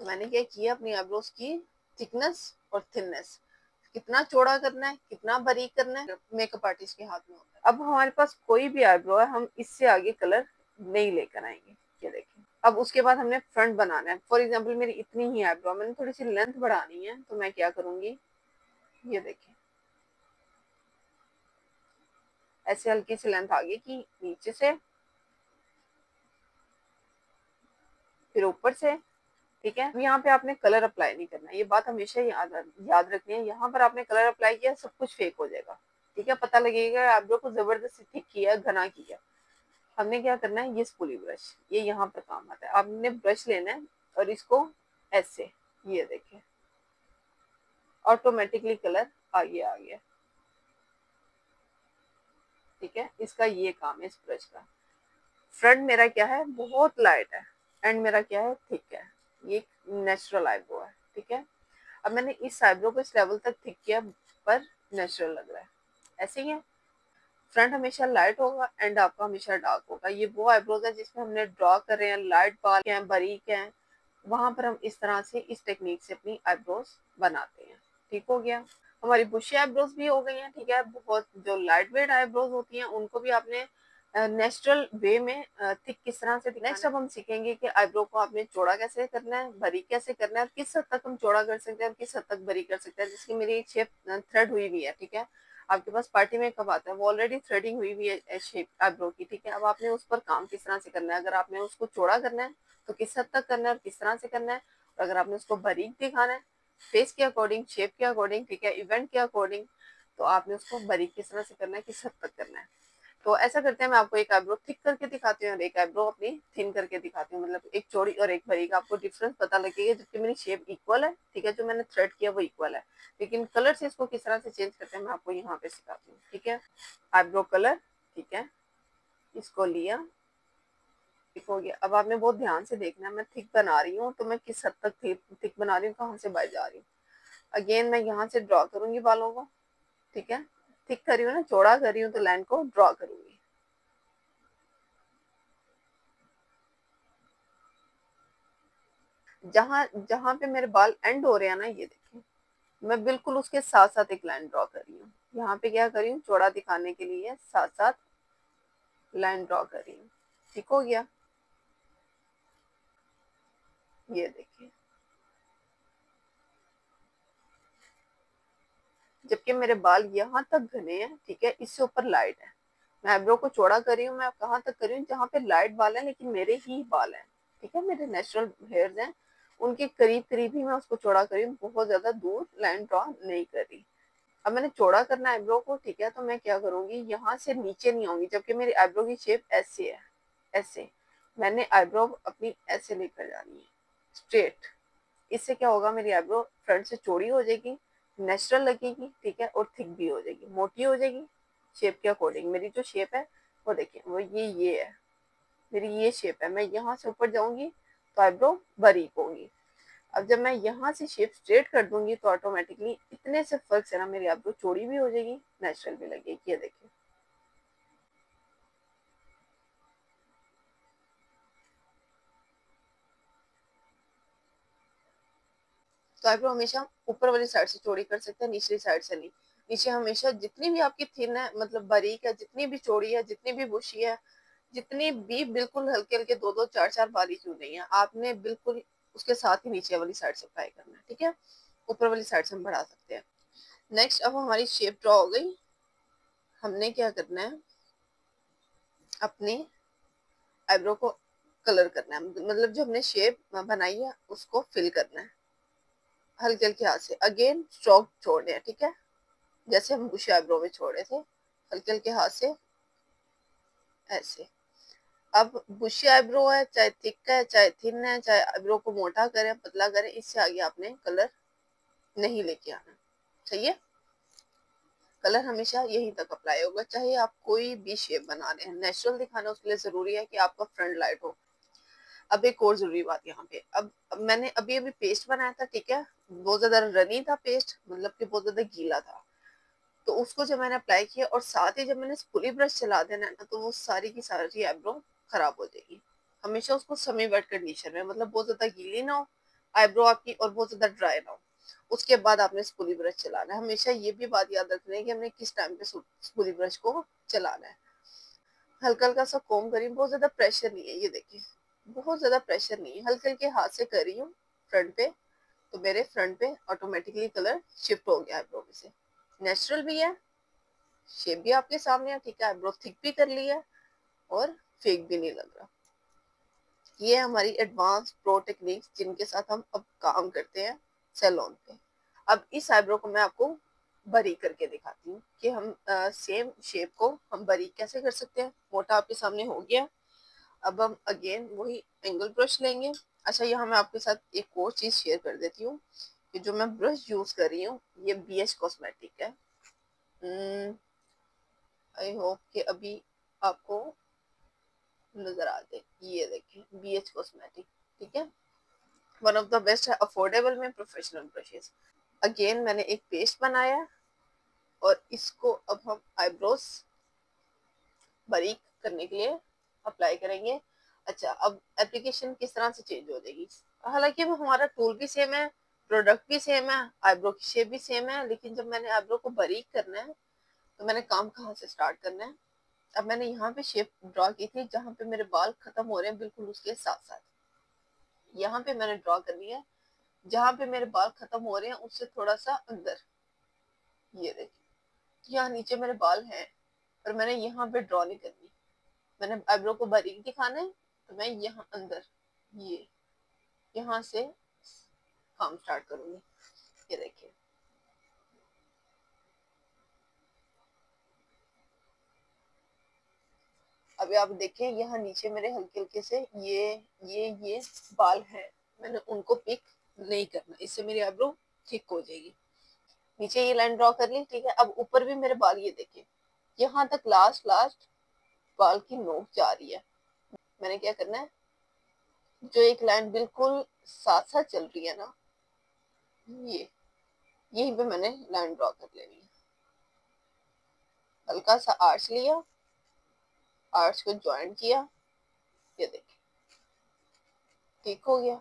मैंने क्या किया, अपनी आईब्रोज की थिकनेस और थिननेस, कितना चौड़ा करना है, कितना बारीक करना है, मेकअप आर्टिस्ट के हाथ में होता है। अब हमारे पास कोई भी आईब्रो है, हम इससे आगे कलर नहीं लेकर आएंगे। ये देखिए, अब उसके बाद हमने फ्रंट बनाना है। फॉर एग्जाम्पल मेरी इतनी ही आईब्रो, मैंने थोड़ी सी लेंथ बढ़ानी है, तो मैं क्या करूंगी, ये देखिए ऐसे हल्की सी लेंथ आगे की, नीचे से, फिर ऊपर से, ठीक है। यहाँ पे आपने कलर अप्लाई नहीं करना है, ये बात हमेशा याद रखनी है। यहाँ पर आपने कलर अप्लाई किया, सब कुछ फेक हो जाएगा, ठीक है। पता लगेगा आईब्रो को जबरदस्ती थिक किया, घना किया। हमने क्या करना है, ये स्पूली ब्रश, ये यहाँ पर काम आता है। आपने ब्रश लेना है और इसको ऐसे, ये देखिए ऑटोमेटिकली कलर आगे आ गया, ठीक है। इसका ये काम है इस ब्रश का। फ्रंट मेरा क्या है, बहुत लाइट है, एंड मेरा क्या है, थिक है। ये नेचुरल आईब्रो है, ठीक है। अब मैंने इस आईब्रो को इस लेवल तक थिक किया, पर नेचुरल लग रहा है, ऐसे ही है। फ्रंट हमेशा लाइट होगा, एंड आपका हमेशा डार्क होगा। ये वो आईब्रोज है जिसमें हमने ड्रॉ कर रहे हैं, लाइट बाल हैं, बारीक हैं, वहां पर हम इस तरह से, इस टेक्निक से अपनी आईब्रोज बनाते हैं। ठीक हो गया। हमारी बुशी आईब्रोज भी हो गई हैं, ठीक है। बहुत जो लाइट वेट आईब्रोज होती हैं, उनको भी आपने नेचुरल वे में थिक किस तरह से। नेक्स्ट अब हम सीखेंगे कि आईब्रो को आपने चौड़ा कैसे करना है, बारीक कैसे करना है, और किस हद तक हम चौड़ा कर सकते हैं और किस हद तक बारीक कर सकते हैं। जिसकी मेरी शेप थ्रेड हुई हुई है, ठीक है। आपके पास पार्टी में कब आता है, वो ऑलरेडी थ्रेडिंग हुई हुई है शेप आईब्रो की, ठीक है। अब आपने उस पर काम किस तरह से करना है। अगर आपने उसको चौड़ा करना है तो किस हद तक करना है और किस तरह से करना है, और अगर आपने उसको बारीक दिखाना है फेस के अकॉर्डिंग, शेप के अकॉर्डिंग, ठीक है, इवेंट के अकॉर्डिंग, तो आपने उसको बारीक किस तरह से करना है, किस हद तक करना है। तो ऐसा करते हैं, मैं आपको एक आईब्रो थिक करके दिखाती हूँ और एक आईब्रो अपनी थिन करके दिखाती हूँ। मतलब एक चौड़ी और एक बारीक, आपको डिफरेंस पता लगेगा। जबकि मेरी शेप इक्वल है, ठीक है, जो मैंने थ्रेड किया वो इक्वल है, लेकिन कलर से इसको किस तरह से चेंज करते हैं मैं आपको यहाँ पे सिखाती हूँ, ठीक है। आईब्रो कलर, ठीक है, इसको लिया, ठीक हो गया। अब आपने बहुत ध्यान से देखना है, मैं थिक बना रही हूँ तो मैं किस हद तक थिक बना रही हूँ, कहाँ से बाहर जा रही हूँ। अगेन मैं यहाँ से ड्रॉ करूंगी बालों को, ठीक है। थिक कर रही हूँ ना, चौड़ा कर रही हूँ, तो लाइन को ड्रॉ करूंगी। जहां जहां पे मेरे बाल एंड हो रहे हैं ना, ये देखिए, मैं बिल्कुल उसके साथ साथ एक लाइन ड्रॉ कर रही हूँ। यहाँ पे क्या कर रही हूँ, चौड़ा दिखाने के लिए साथ साथ लाइन ड्रॉ कर रही हूँ। ठीक हो गया, ये देखिए। जबकि मेरे बाल यहाँ तक घने हैं, ठीक है, इससे ऊपर लाइट है। मैं आईब्रो को चौड़ा कर रही हूँ, मैं कहाँ तक कर रही हूँ, जहाँ पे लाइट बाल है, लेकिन मेरे ही बाल हैं, ठीक है, मेरे नेचुरल हेयर्स हैं, उनके करीब करीब ही मैं उसको चौड़ा कर रही हूँ, बहुत ज्यादा दूर लाइन ड्रॉ नहीं कर रही। अब मैंने चौड़ा करना आईब्रो को, ठीक है, तो मैं क्या करूंगी, यहाँ से नीचे नहीं आऊंगी। जबकि मेरी आईब्रो की शेप ऐसे है, ऐसे मैंने आईब्रो अपनी ऐसे लेकर जानी है, स्ट्रेट। इससे क्या होगा, मेरी आईब्रो फ्रंट से चौड़ी हो जाएगी, नेचुरल लगेगी, ठीक है, और थिक भी हो जाएगी, मोटी हो जाएगी शेप के अकॉर्डिंग। मेरी जो शेप है वो देखिए, वो ये है, मेरी ये शेप है। मैं यहाँ से ऊपर जाऊंगी तो आईब्रो बारीक होगी। अब जब मैं यहाँ से शेप स्ट्रेट कर दूंगी तो ऑटोमेटिकली इतने से फर्क से ना मेरी आईब्रो चौड़ी भी हो जाएगी, नेचुरल भी लगेगी। ये देखिए, तो आईब्रो हमेशा ऊपर वाली साइड से चौड़ी कर सकते हैं, निचली साइड से नहीं। नीचे हमेशा जितनी भी आपकी थिन है, मतलब बारीक है, जितनी भी चौड़ी है, जितनी भी बुशी है, जितनी भी बिल्कुल हल्के हल्के दो दो चार चार बारी क्यों नहीं है, आपने बिल्कुल उसके साथ ही नीचे वाली साइड से अप्लाई करना है, ठीक है। ऊपर वाली साइड से हम बढ़ा सकते हैं। नेक्स्ट, अब हमारी शेप ड्रॉ हो गई। हमने क्या करना है, अपने आईब्रो को कलर करना है, मतलब जो हमने शेप बनाई है उसको फिल करना है हल्के हल्के हाथ से। अगेन स्ट्रोक छोड़ने हैं, ठीक है, जैसे हम बुश आईब्रो में छोड़े थे, हल्के हल्के हाथ से ऐसे। अब बुशी आईब्रो है, चाहे थिक है, चाहे थिन है, चाहे आईब्रो को मोटा करें पतला करें, इससे आगे आपने कलर नहीं लेके आना, सही है। कलर हमेशा यहीं तक अप्लाई होगा, चाहे आप कोई भी शेप बना रहे हैं। नेचुरल दिखाना उसके लिए जरूरी है कि आपका फ्रंट लाइट हो। अब एक और जरूरी बात यहाँ पे, अब मैंने अभी अभी पेस्ट बनाया था, ठीक है, बहुत ज्यादा रनी था पेस्ट, मतलब कि बहुत ज्यादा गीला था। तो उसको जब मैंने अप्लाई किया और साथ ही जब मैंने स्पूली ब्रश चला देना है ना, तो वो सारी की सारी आईब्रो खराब हो जाएगी। हमेशा उसको सेमी वेट कंडीशन में, मतलब बहुत ज्यादा गीली ना हो, आईब्रो आपकी और बहुत ज्यादा ड्राई ना हो। उसके बाद आपने स्पूली ब्रश चलाना है। हमेशा ये भी बात याद रखनी है कि हमने किस टाइम पे स्पूली ब्रश को चलाना है। हल्का हल्का सा कोम करिए, बहुत ज्यादा प्रेशर नहीं है, ये देखिए बहुत ज्यादा प्रेशर नहीं है, हल्के हल्के हाथ से कर रही हूँ फ्रंट पे। तो मेरे फ्रंट पे ऑटोमेटिकली कलर शिफ्ट हो गया आईब्रो में से। नेचुरल भी है, शेप भी आपके सामने है, ठीक है, आईब्रो थिक भी कर ली है और फेक भी नहीं लग रहा। ये हमारी एडवांस प्रो टेक्निक्स जिनके साथ हम अब काम करते हैं सैलून पे। अब इस आईब्रो को मैं आपको बारीक करके दिखाती हूँ कि हम सेम शेप को हम बारीक कैसे कर सकते हैं। मोटा आपके सामने हो गया। अब हम अगेन वही एंगल ब्रश लेंगे। अच्छा, यहाँ मैं आपके साथ एक और चीज शेयर कर देती हूँ कि जो मैं ब्रश यूज कर रही हूँ ये BH कॉस्मेटिक है। आई होप कि अभी आपको नजर आ दे। ये देखिए BH कॉस्मेटिक, ठीक है, वन ऑफ द बेस्ट है अफोर्डेबल में प्रोफेशनल ब्रशेस। अगेन मैंने एक पेस्ट बनाया और इसको अब हम आईब्रोज बारीक करने के लिए अप्लाई करेंगे। अच्छा, अब एप्लीकेशन किस तरह से चेंज हो जाएगी। हालांकि वो हमारा टूल भी सेम है, प्रोडक्ट भी सेम है, आईब्रो की शेप भी सेम है, लेकिन जब मैंने आईब्रो को बारीक करना है तो मैंने काम कहाँ से स्टार्ट करना है। अब मैंने यहाँ पे शेप ड्रॉ की थी जहाँ पे मेरे बाल खत्म हो रहे हैं, बिल्कुल उसके साथ साथ यहाँ पे मैंने ड्रॉ करनी है जहाँ पे मेरे बाल खत्म हो रहे हैं उससे थोड़ा सा अंदर। ये देखिए यहाँ नीचे मेरे बाल हैं पर मैंने यहाँ पे ड्रॉ नहीं करनी, मैंने आईब्रो को बारीक दिखाना है तो मैं यहाँ अंदर ये यहाँ से काम स्टार्ट करूंगी। ये देखिए अभी आप देखें यहाँ नीचे मेरे हल्के हल्के से ये बाल हैं, मैंने उनको पिक नहीं करना, इससे मेरी आईब्रो ठीक हो जाएगी। नीचे ये लाइन ड्रॉ कर ली, ठीक है। अब ऊपर भी मेरे बाल ये देखिए यहाँ तक लास्ट लास्ट बाल की नोक जा रही है। मैंने क्या करना है, जो एक लाइन बिल्कुल साथ साथ चल रही है ना, ये यहीं पे मैंने लाइन ड्रॉ कर लेनी है। हल्का सा आर्च लिया, आर्च को ज्वाइन किया, ये देखिए ठीक हो गया।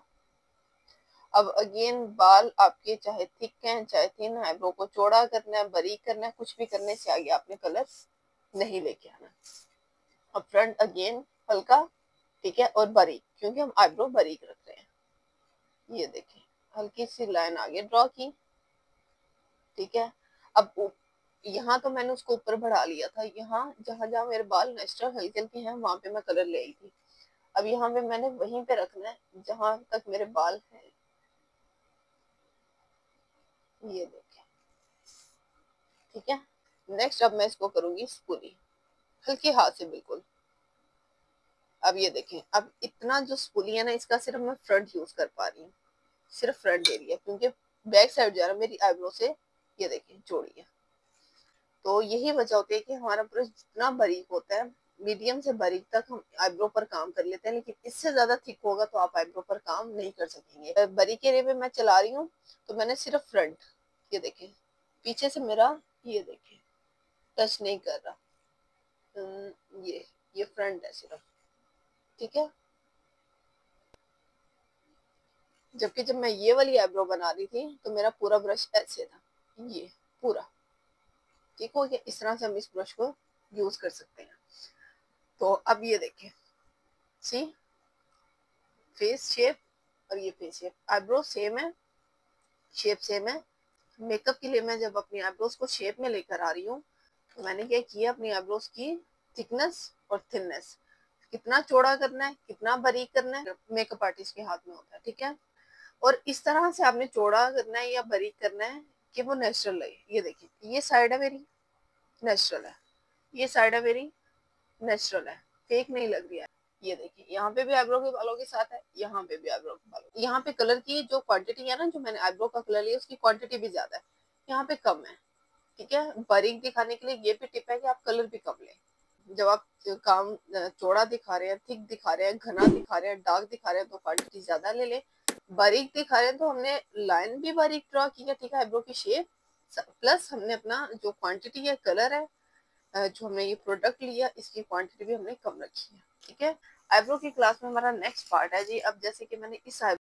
अब अगेन बाल आपके चाहे थिक हैं चाहे थिन, आईब्रो को चौड़ा करना है बारीक करना है, कुछ भी करने से आगे आपने कलर नहीं लेके आना। अब फ्रंट अगेन हल्का, ठीक है, और बारीक, क्योंकि हम आईब्रो बारीक रख रहे हैं। ये देखिए हल्की सी लाइन आगे ड्रॉ की, ठीक है। अब यहाँ तो मैंने उसको ऊपर बढ़ा लिया था, यहाँ जहां जहां मेरे बाल नेचुरल हल्के हल्के हैं वहां पे मैं कलर ले आई थी। अब यहाँ पे मैंने वहीं पे रखना है जहां तक मेरे बाल हैं। ये देखिए ठीक है। नेक्स्ट अब मैं इसको करूंगी स्पूली, हल्के हाथ से बिल्कुल। अब ये देखें, अब इतना जो स्पूली है ना इसका सिर्फ मैं फ्रंट यूज कर पा रही हूँ, सिर्फ फ्रंट एरिया, क्योंकि बैक साइड जा रहा है मेरी आईब्रो से, ये देखिए जोड़ी है। तो यही वजह होती है कि हमारा ब्रश जितना बारीक होता है, मीडियम से बारीक तक हम आईब्रो पर काम कर लेते हैं, लेकिन इससे ज्यादा थिक होगा तो आप आईब्रो पर काम नहीं कर सकेंगे। बारीक एरिया पे मैं चला रही हूँ तो मैंने सिर्फ फ्रंट, ये देखें पीछे से मेरा, ये देखें टच नहीं कर रहा। ये फ्रंट है सिर्फ, ठीक है। जबकि जब मैं ये वाली आईब्रो बना रही थी तो मेरा पूरा ब्रश ऐसे था, ये पूरा ठीक हो गया। इस तरह से हम इस ब्रश को यूज कर सकते हैं। तो अब ये देखें, सी फेस शेप और ये फेस शेप, आईब्रो सेम है, शेप सेम है। मेकअप के लिए मैं जब अपनी आईब्रोज को शेप में लेकर आ रही हूँ तो मैंने क्या किया, अपनी आईब्रोज की थिकनेस और थिननेस, कितना चौड़ा करना है कितना बारीक करना है मेकअप आर्टिस्ट के हाथ में होता है, ठीक है। और इस तरह से आपने चौड़ा करना है या बारीक करना है कि वो नेचुरल लगे। ये देखिए ये साइड है मेरी नेचुरल है, ये साइड है मेरी नेचुरल है, फेक नहीं लग रही है। ये देखिए यहाँ पे भी आईब्रो के बालों के साथ है, यहाँ पे भी आईब्रो के बालों, यहाँ पे कलर की जो क्वांटिटी है ना, जो मैंने आईब्रो का कलर लिया उसकी क्वांटिटी भी ज्यादा है, यहाँ पे कम है, ठीक है। बारीक दिखाने के लिए ये भी टिप है कि आप कलर भी कम लें। जब आप काम चौड़ा दिखा रहे हैं, थिक दिखा रहे हैं, घना दिखा रहे हैं, डार्क दिखा रहे हैं तो क्वांटिटी ज्यादा ले लें। बारीक दिखा रहे हैं तो हमने लाइन भी बारीक ड्रॉ की है, ठीक है, आईब्रो की शेप प्लस हमने अपना जो क्वांटिटी है कलर है, जो हमने ये प्रोडक्ट लिया इसकी क्वांटिटी भी हमने कम रखी है, ठीक है। आईब्रो की क्लास में हमारा नेक्स्ट पार्ट है जी। अब जैसे कि मैंने इस